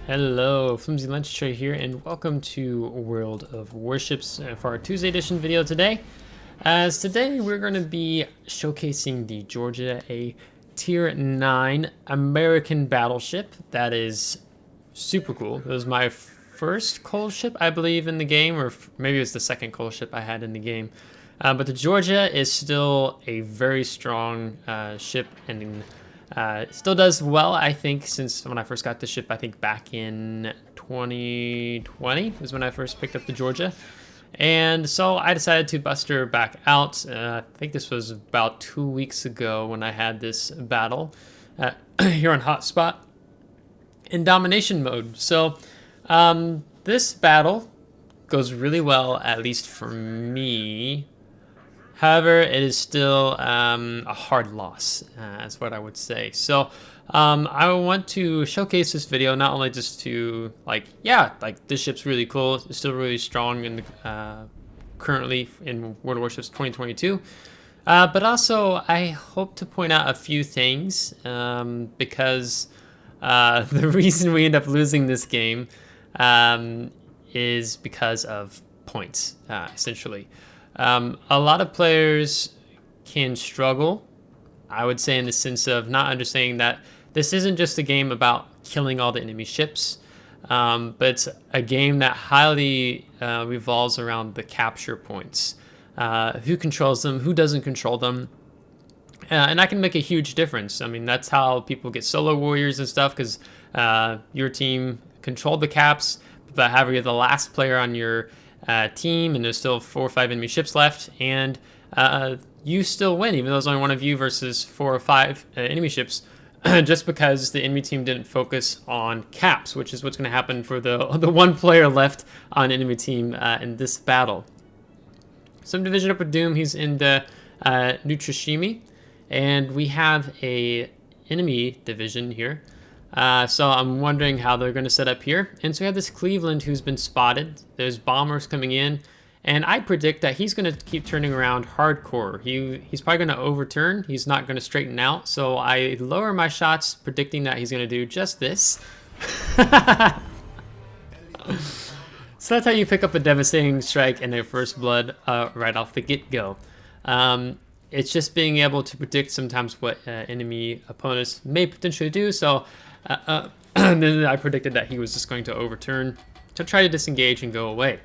Hello, FlimsyLunchTray here, and welcome to World of Warships for our Tuesday edition video today. As today we're going to be showcasing the Georgia, a Tier 9 American battleship that is super cool. It was my first coal ship, I believe, in the game, or maybe it was the second coal ship I had in the game. But the Georgia is still a very strong ship, and it still does well, I think, since when I first got the ship. I think back in 2020 was when I first picked up the Georgia. And so I decided to bust her back out. I think this was about 2 weeks ago when I had this battle here on Hotspot in domination mode. So this battle goes really well, at least for me. However, it is still a hard loss, is what I would say. So I want to showcase this video not only just to this ship's really cool, it's still really strong in the, currently in World of Warships 2022, but also I hope to point out a few things because the reason we end up losing this game is because of points, essentially. A lot of players can struggle, I would say, in the sense of not understanding that this isn't just a game about killing all the enemy ships, but it's a game that highly revolves around the capture points. Who controls them, who doesn't control them, and that can make a huge difference. I mean, that's how people get solo warriors and stuff, because your team controlled the caps, but however, you're the last player on your team, and there's still 4 or 5 enemy ships left, and you still win, even though there's only one of you versus 4 or 5 enemy ships, just because the enemy team didn't focus on caps, which is what's going to happen for the one player left on enemy team in this battle. Some division up with Doom. He's in the Nutrishimi, and we have a enemy division here. So I'm wondering how they're going to set up here. And so we have this Cleveland who's been spotted. There's bombers coming in. And I predict that he's going to keep turning around hardcore. He's probably going to overturn. He's not going to straighten out. So I lower my shots, predicting that he's going to do just this. So that's how you pick up a devastating strike in their first blood right off the get-go. It's just being able to predict sometimes what enemy opponents may potentially do. So and then I predicted that he was just going to overturn to try to disengage and go away.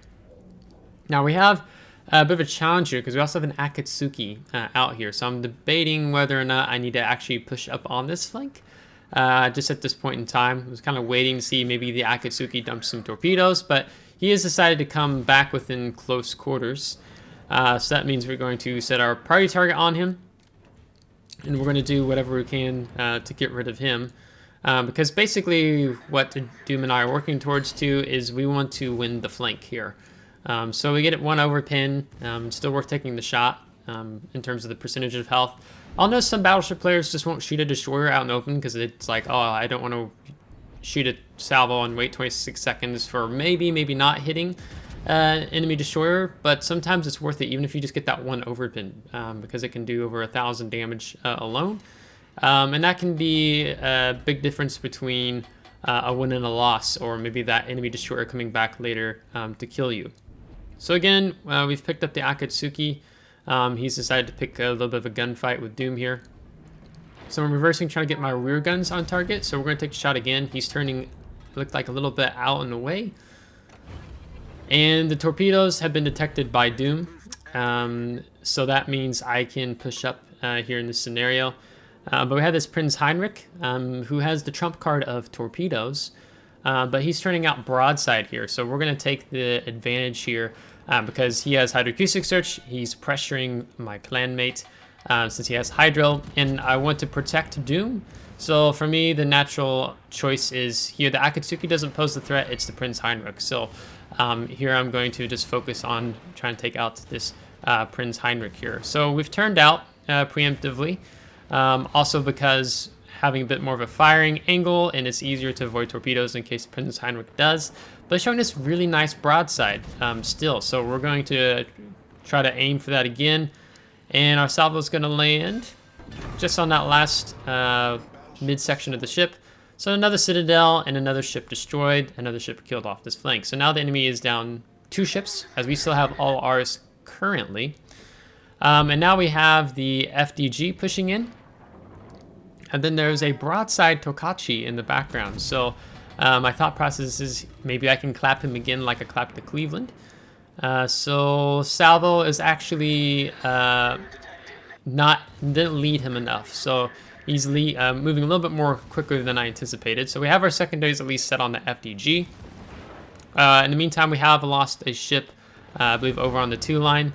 Now we have a bit of a challenge here because we also have an Akatsuki out here. So I'm debating whether or not I need to actually push up on this flank. Just at this point in time, I was kind of waiting to see maybe the Akatsuki dump some torpedoes, but he has decided to come back within close quarters. So that means we're going to set our priority target on him, and we're going to do whatever we can to get rid of him. Because basically what Doom and I are working towards too is we want to win the flank here. So we get it 1 over pin. It's still worth taking the shot in terms of the percentage of health. I'll know some Battleship players just won't shoot a destroyer out in the open because it's like, oh, I don't want to shoot a salvo and wait 26 seconds for maybe not hitting enemy destroyer, but sometimes it's worth it even if you just get that 1 overpin because it can do over 1,000 damage alone. And that can be a big difference between a win and a loss, or maybe that enemy destroyer coming back later to kill you. So again, we've picked up the Akatsuki. He's decided to pick a little bit of a gunfight with Doom here. So I'm reversing, trying to get my rear guns on target. So we're going to take a shot again. He's turning, looked like a little bit out and away. And the torpedoes have been detected by Doom. So that means I can push up here in this scenario. But we have this Prince Heinrich, who has the trump card of torpedoes, but he's turning out broadside here. So we're going to take the advantage here because he has hydroacoustic search. He's pressuring my clanmate since he has hydro, and I want to protect Doom. So for me, the natural choice is here. The Akatsuki doesn't pose the threat. It's the Prince Heinrich. So here I'm going to just focus on trying to take out this Prince Heinrich here. So we've turned out preemptively. Also because having a bit more of a firing angle, and it's easier to avoid torpedoes in case Prince Heinrich does, but showing this really nice broadside still. So we're going to try to aim for that again, and our salvo is going to land just on that last midsection of the ship. So another citadel and another ship destroyed, another ship killed off this flank. So now the enemy is down 2 ships, as we still have all ours currently. And now we have the FDG pushing in. And then there's a broadside Tokachi in the background. So my thought process is maybe I can clap him again like I clapped the Cleveland. So Salvo is actually didn't lead him enough. So he's moving a little bit more quicker than I anticipated. So we have our secondaries at least set on the FDG. In the meantime, we have lost a ship, I believe, over on the 2 line.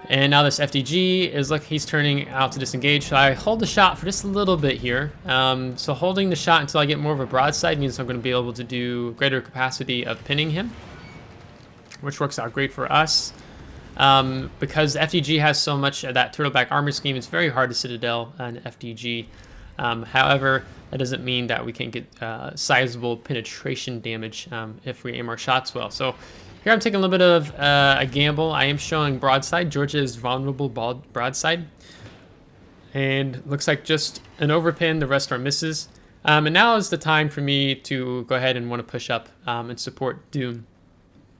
And now this FDG is, look, he's turning out to disengage. So I hold the shot for just a little bit here. So holding the shot until I get more of a broadside means I'm going to be able to do greater capacity of pinning him, which works out great for us. Because FDG has so much of that turtleback armor scheme, it's very hard to citadel an FDG. However, that doesn't mean that we can't get sizable penetration damage if we aim our shots well. So here I'm taking a little bit of a gamble. I am showing broadside. Georgia is vulnerable broadside. And looks like just an overpin, the rest are misses. And now is the time for me to go ahead and want to push up and support Doom.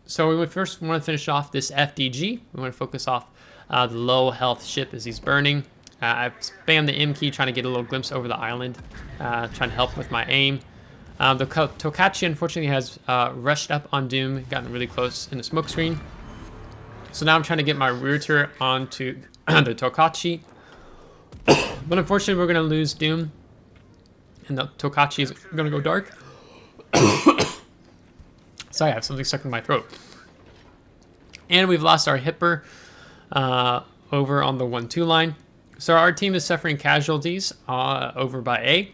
So we first want to finish off this FDG. We want to focus off the low health ship as he's burning. I've spammed the M key trying to get a little glimpse over the island, trying to help with my aim. The Tokachi unfortunately has rushed up on Doom, gotten really close in the smoke screen. So now I'm trying to get my rear turret onto the Tokachi. But unfortunately we're going to lose Doom. And the Tokachi is going to go dark. Sorry, I have something stuck in my throat. And we've lost our Hipper over on the 1-2 line. So our team is suffering casualties over by A.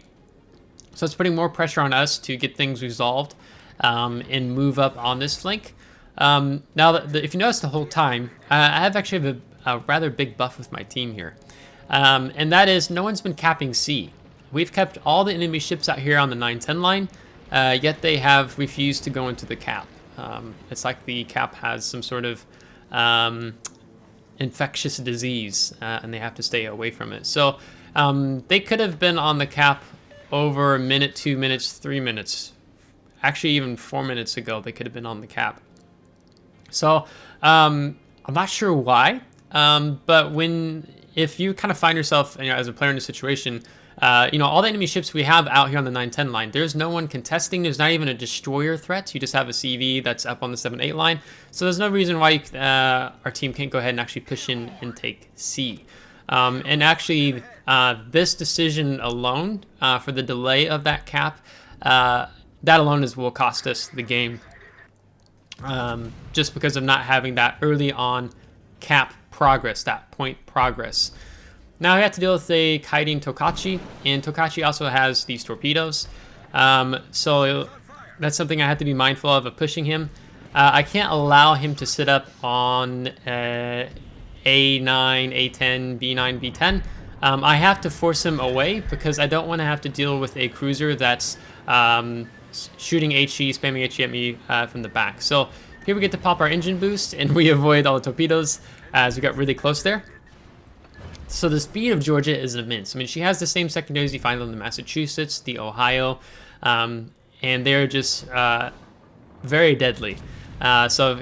So it's putting more pressure on us to get things resolved and move up on this flank. Now, if you notice the whole time, I have actually a rather big buff with my team here. And that is no one's been capping C. We've kept all the enemy ships out here on the 9-10 line, yet they have refused to go into the cap. It's like the cap has some sort of infectious disease and they have to stay away from it. So they could have been on the cap over a minute, 2 minutes, 3 minutes, actually even 4 minutes ago they could have been on the cap. So I'm not sure why, but if you kind of find yourself, as a player in a situation, all the enemy ships we have out here on the 9-10 line, there's no one contesting. There's not even a destroyer threat. You just have a CV that's up on the 7-8 line. So there's no reason why our team can't go ahead and actually push in and take C. And actually, this decision alone for the delay of that cap, that alone will cost us the game. Just because of not having that early on cap progress, that point progress. Now we have to deal with a kiting Tokachi, and Tokachi also has these torpedoes. So that's something I have to be mindful of pushing him. I can't allow him to sit up on A9, A10, B9, B10. I have to force him away because I don't want to have to deal with a cruiser that's shooting HE, spamming HE at me from the back. So here we get to pop our engine boost, and we avoid all the torpedoes as we got really close there. So the speed of Georgia is immense. I mean, she has the same secondaries you find on the Massachusetts, the Ohio, and they're just very deadly. So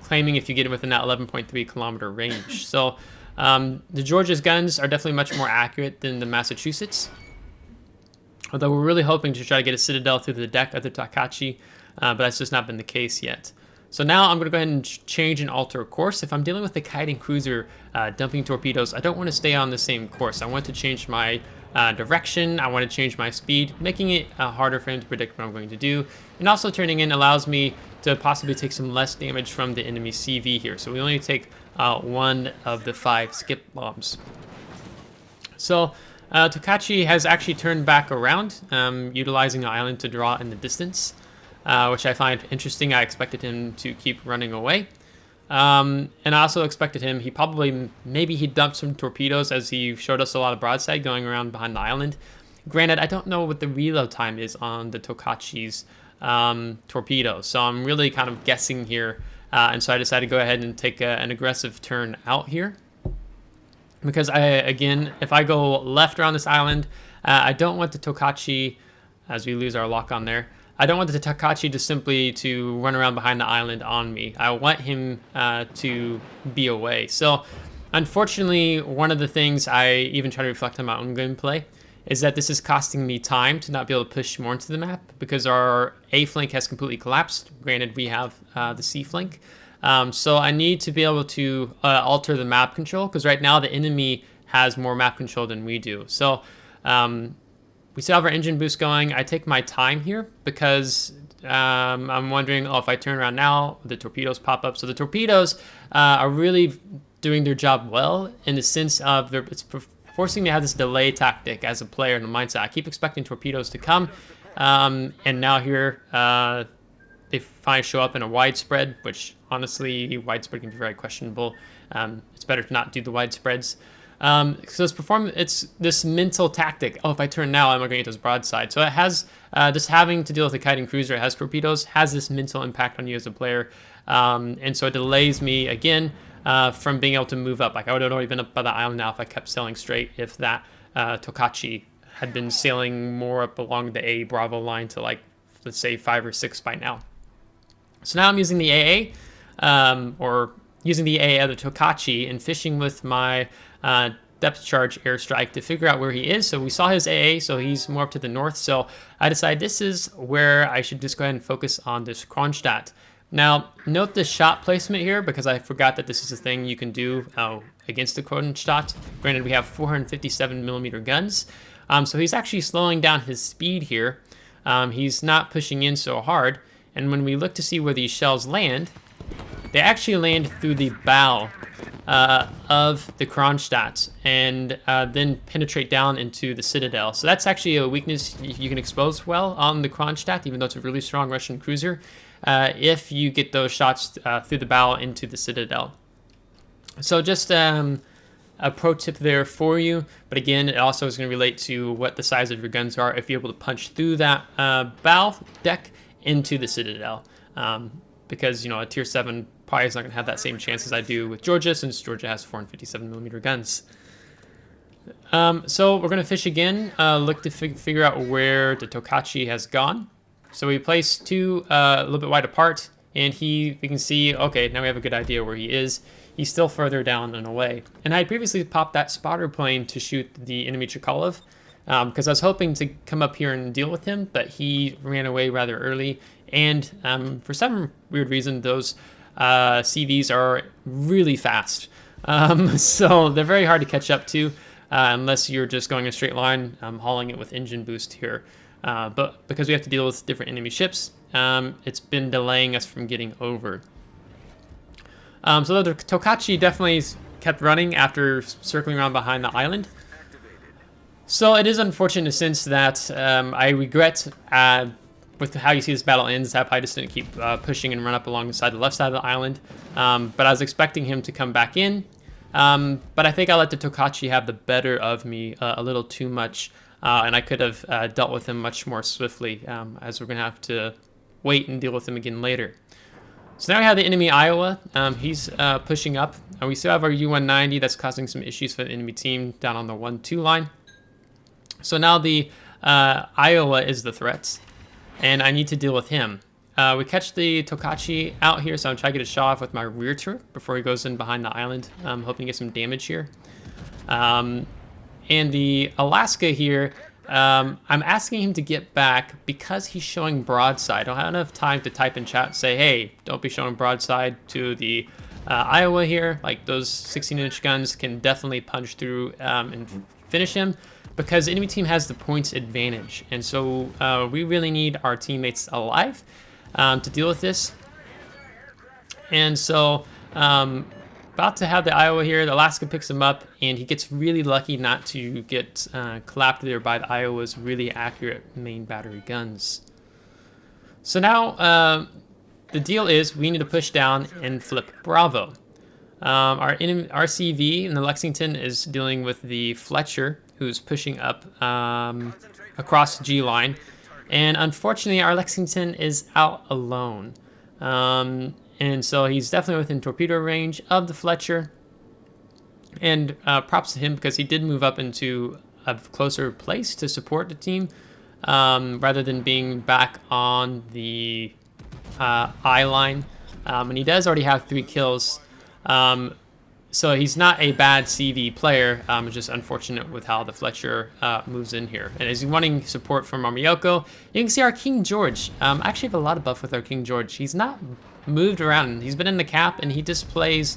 claiming if you get it within that 11.3 kilometer range. So the Georgia's guns are definitely much more accurate than the Massachusetts. Although we're really hoping to try to get a citadel through the deck of the Tokachi, but that's just not been the case yet. So now I'm going to go ahead and change and alter course. If I'm dealing with the kiting cruiser dumping torpedoes, I don't want to stay on the same course. I want to change my direction. I want to change my speed, making it harder for him to predict what I'm going to do. And also turning in allows me to possibly take some less damage from the enemy CV here. So we only take 1 of the 5 skip bombs. So Tokachi has actually turned back around, utilizing the island to draw in the distance. Which I find interesting. I expected him to keep running away. And I also expected him, maybe he dumped some torpedoes as he showed us a lot of broadside going around behind the island. Granted, I don't know what the reload time is on the Tokachi's torpedoes, so I'm really kind of guessing here. And so I decided to go ahead and take an aggressive turn out here. Because if I go left around this island, I don't want the Tokachi, as we lose our lock on there, I don't want the Tokachi to simply to run around behind the island on me. I want him to be away. So unfortunately, one of the things I even try to reflect on my own gameplay is that this is costing me time to not be able to push more into the map because our A flank has completely collapsed. Granted, we have the C flank. So I need to be able to alter the map control because right now the enemy has more map control than we do. So we still have our engine boost going. I take my time here because I'm wondering, if I turn around now, the torpedoes pop up. So the torpedoes are really doing their job well in the sense of it's forcing me to have this delay tactic as a player in the mindset. I keep expecting torpedoes to come, and now here they finally show up in a widespread, which honestly, widespread can be very questionable. It's better to not do the widespreads. So it's this mental tactic. If I turn now, I'm going to get this broadside. So it has just having to deal with a kiting cruiser, it has torpedoes, has this mental impact on you as a player. And so it delays me again from being able to move up. Like I would have already been up by the island now if I kept sailing straight, if that Tokachi had been sailing more up along the A Bravo line to like, let's say 5 or 6 by now. So now I'm using the AA, or using the AA of the Tokachi and fishing with my depth charge airstrike to figure out where he is. So we saw his AA, so he's more up to the north. So I decided this is where I should just go ahead and focus on this Kronstadt. Now, note the shot placement here because I forgot that this is a thing you can do against the Kronstadt. Granted, we have 457mm guns. So he's actually slowing down his speed here. He's not pushing in so hard. And when we look to see where these shells land, they actually land through the bow of the Kronstadt and then penetrate down into the Citadel. So that's actually a weakness you can expose well on the Kronstadt, even though it's a really strong Russian cruiser, if you get those shots through the bow into the Citadel. So just a pro tip there for you. But again, it also is going to relate to what the size of your guns are if you're able to punch through that bow deck into the Citadel. Because, a tier 7 probably is not going to have that same chance as I do with Georgia, since Georgia has 457mm guns. So we're going to fish again, look to figure out where the Tokachi has gone. So we place 2 a little bit wide apart, and we can see, okay, now we have a good idea where he is. He's still further down and away. And I had previously popped that spotter plane to shoot the enemy Chikalev, because I was hoping to come up here and deal with him, but he ran away rather early. And for some weird reason, those CVs are really fast. So they're very hard to catch up to unless you're just going a straight line, hauling it with engine boost here. But because we have to deal with different enemy ships, it's been delaying us from getting over. So the Tokachi definitely kept running after circling around behind the island. So it is unfortunate in the sense that I regret with how you see this battle ends, that I just didn't keep pushing and run up along the left side of the island. But I was expecting him to come back in. But I think I let the Tokachi have the better of me a little too much. And I could have dealt with him much more swiftly, as we're going to have to wait and deal with him again later. So now we have the enemy Iowa. He's pushing up. And we still have our U-190 that's causing some issues for the enemy team down on the 1-2 line. So now the Iowa is the threat, and I need to deal with him. We catch the Tokachi out here, so I'm trying to get a shot off with my rear turret before he goes in behind the island. I'm hoping to get some damage here. And the Alaska here, I'm asking him to get back because he's showing broadside. I don't have enough time to type in chat and say, hey, don't be showing broadside to the Iowa here. Like, those 16-inch guns can definitely punch through and finish him, because the enemy team has the points advantage. And so we really need our teammates alive to deal with this. And so about to have the Iowa here, the Alaska picks him up, and he gets really lucky not to get clapped there by the Iowa's really accurate main battery guns. So now the deal is we need to push down and flip Bravo. Our CV in the Lexington is dealing with the Fletcher, who's pushing up across the G line. And unfortunately, our Lexington is out alone. And so he's definitely within torpedo range of the Fletcher. And props to him because he did move up into a closer place to support the team, rather than being back on the eye line. And he does already have 3 kills. So he's not a bad CV player. It's just unfortunate with how the Fletcher moves in here. And as he's wanting support from our Miyoko, you can see our King George. I actually have a lot of buff with our King George. He's not moved around. He's been in the cap, and he just plays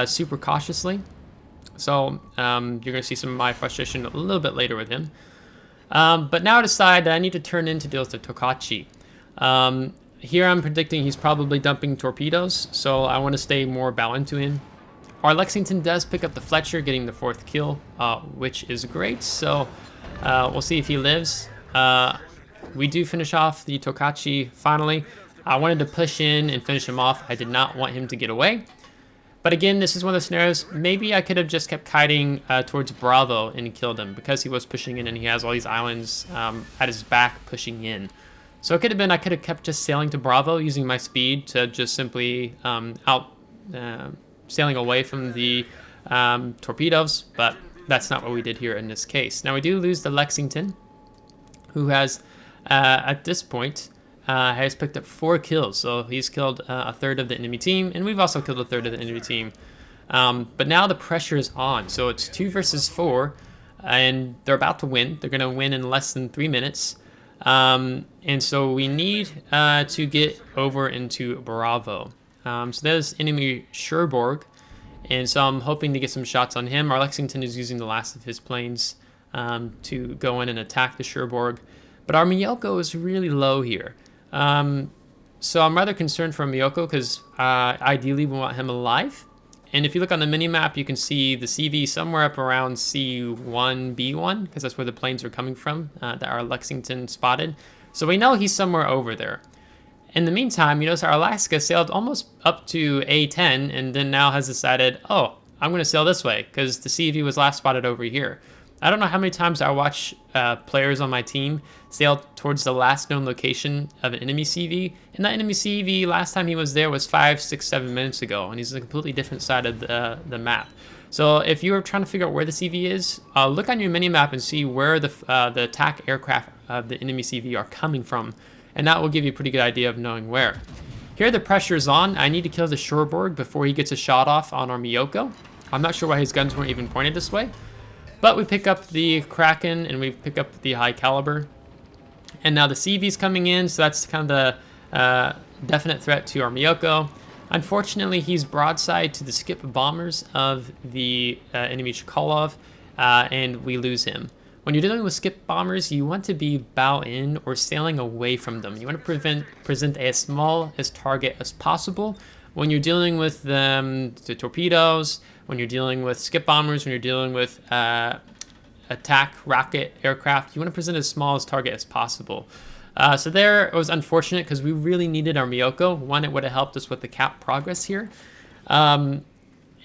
super cautiously. So you're going to see some of my frustration a little bit later with him. But now I decide that I need to turn in to deal with the Tokachi. Here I'm predicting he's probably dumping torpedoes, so I want to stay more bow into him. Our Lexington does pick up the Fletcher, getting the 4th kill, which is great. So we'll see if he lives. We do finish off the Tokachi finally. I wanted to push in and finish him off. I did not want him to get away. But again, this is one of the scenarios. Maybe I could have just kept kiting towards Bravo and killed him, because he was pushing in and he has all these islands at his back pushing in. So it could have been I could have kept just sailing to Bravo using my speed to just simply sailing away from the torpedoes, but that's not what we did here in this case. Now we do lose the Lexington, who has, at this point, has picked up 4 kills. So he's killed a third of the enemy team, and we've also killed a third of the enemy team. But now the pressure is on. So it's 2 versus 4, and they're about to win. They're going to win in less than 3 minutes. And so we need to get over into Bravo. So there's enemy Cherbourg, and so I'm hoping to get some shots on him. Our Lexington is using the last of his planes to go in and attack the Cherbourg, but our Miyoko is really low here. So I'm rather concerned for Miyoko, because ideally we want him alive. And if you look on the mini-map, you can see the CV somewhere up around C1, B1, because that's where the planes are coming from that our Lexington spotted. So we know he's somewhere over there. In the meantime, you notice our Alaska sailed almost up to A10, and then now has decided, oh, I'm going to sail this way, because the CV was last spotted over here. I don't know how many times I watch players on my team sail towards the last known location of an enemy CV, and that enemy CV, last time he was there was 5, 6, 7 minutes ago, and he's on a completely different side of the map. So if you are trying to figure out where the CV is, look on your mini-map and see where the attack aircraft of the enemy CV are coming from, and that will give you a pretty good idea of knowing where. Here the pressure is on. I need to kill the Cherbourg before he gets a shot off on our Miyoko. I'm not sure why his guns weren't even pointed this way. But we pick up the Kraken and we pick up the high caliber. And now the CV's coming in, so that's kind of the definite threat to our Miyoko. Unfortunately, he's broadside to the skip bombers of the enemy Chkalov, and we lose him. When you're dealing with skip bombers, you want to be bow in or sailing away from them. You want to present as small as target as possible. When you're dealing with the torpedoes, when you're dealing with skip bombers, when you're dealing with attack rocket aircraft, you want to present as small as target as possible. So there, it was unfortunate because we really needed our Miyoko. One, it would have helped us with the cap progress here.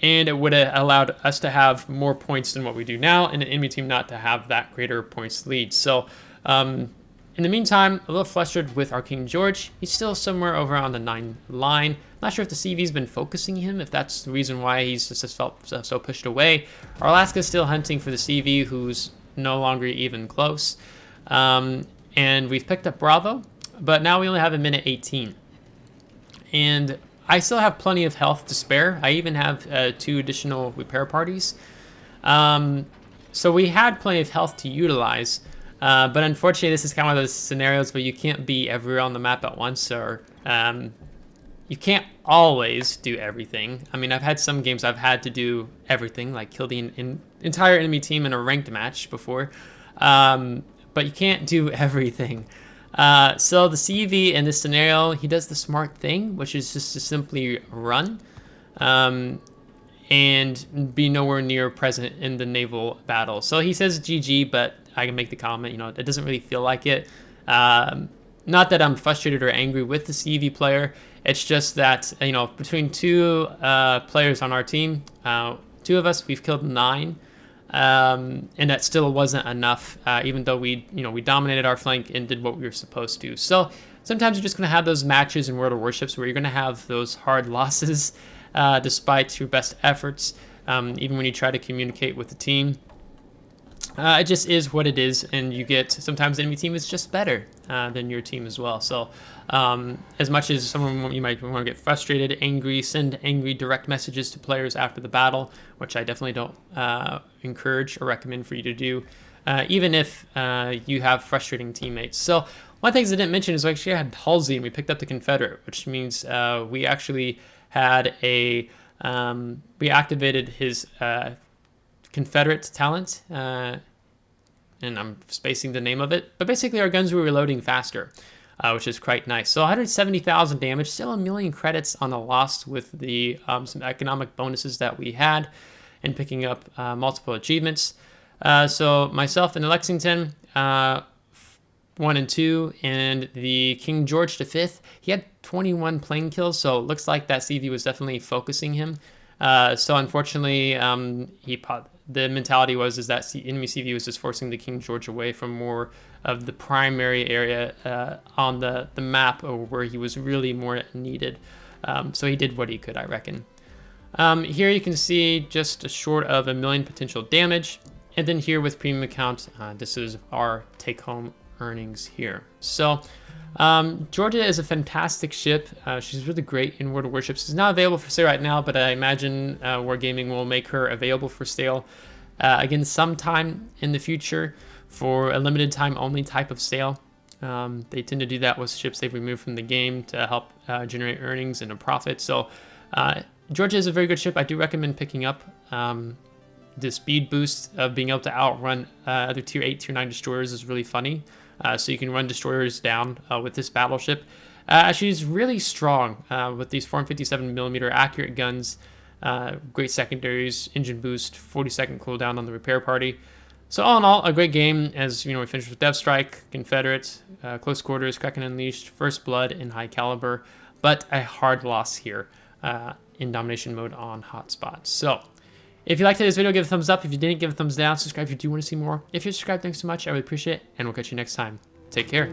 And it would have allowed us to have more points than what we do now, and the enemy team not to have that greater points lead. So in the meantime, a little frustrated with our King George. He's still somewhere over on the 9 line. Not sure if the CV's been focusing him, if that's the reason why he's just felt so pushed away. Our Alaska's still hunting for the CV, who's no longer even close. And we've picked up Bravo, but now we only have a minute 18. And I still have plenty of health to spare. I even have 2 additional repair parties. So we had plenty of health to utilize. But unfortunately, this is kind of one of those scenarios where you can't be everywhere on the map at once, or you can't always do everything. I mean, I've had some games I've had to do everything, like kill the entire enemy team in a ranked match before. But you can't do everything. So the CV in this scenario, he does the smart thing, which is just to simply run and be nowhere near present in the naval battle. So he says GG, but I can make the comment, it doesn't really feel like it. Not that I'm frustrated or angry with the CV player. It's just that, between 2 players on our team, 2 of us, we've killed 9. And that still wasn't enough, even though we dominated our flank and did what we were supposed to. So sometimes you're just going to have those matches in World of Warships where you're going to have those hard losses, despite your best efforts, even when you try to communicate with the team. It just is what it is, and you get sometimes the enemy team is just better than your team as well. So as much as someone you might want to get frustrated, angry, send angry direct messages to players after the battle, which I definitely don't encourage or recommend for you to do, even if you have frustrating teammates. So one of the things I didn't mention is we actually had Halsey and we picked up the Confederate, which means we actually had we activated his Confederate talent, and I'm spacing the name of it, but basically our guns were reloading faster, which is quite nice. So 170,000 damage, still a million credits on the loss with the some economic bonuses that we had, and picking up multiple achievements. So myself and the Lexington, 1 and 2, and the King George V, he had 21 plane kills, so it looks like that CV was definitely focusing him. So unfortunately, the mentality was that enemy CV was just forcing the King George away from more of the primary area on the map, where he was really more needed. So he did what he could, I reckon. Here you can see just short of 1 million potential damage. And then here with premium account, this is our take-home earnings here. So Georgia is a fantastic ship. She's really great in World of Warships. She's not available for sale right now, but I imagine Wargaming will make her available for sale again sometime in the future for a limited time only type of sale. They tend to do that with ships they've removed from the game to help generate earnings and a profit. So Georgia is a very good ship. I do recommend picking up. The speed boost of being able to outrun other tier 8, tier 9 destroyers is really funny. So you can run destroyers down with this battleship. She's really strong with these 457mm accurate guns, great secondaries, engine boost, 40-second cooldown on the repair party. So all in all, a great game. As you know, we finished with Death Strike, Confederate, Close Quarters, Kraken Unleashed, First Blood, and High Caliber, but a hard loss here in domination mode on Hotspot. So if you liked today's video, give it a thumbs up. If you didn't, give it a thumbs down. Subscribe if you do want to see more. If you're subscribed, thanks so much. I really appreciate it, and we'll catch you next time. Take care.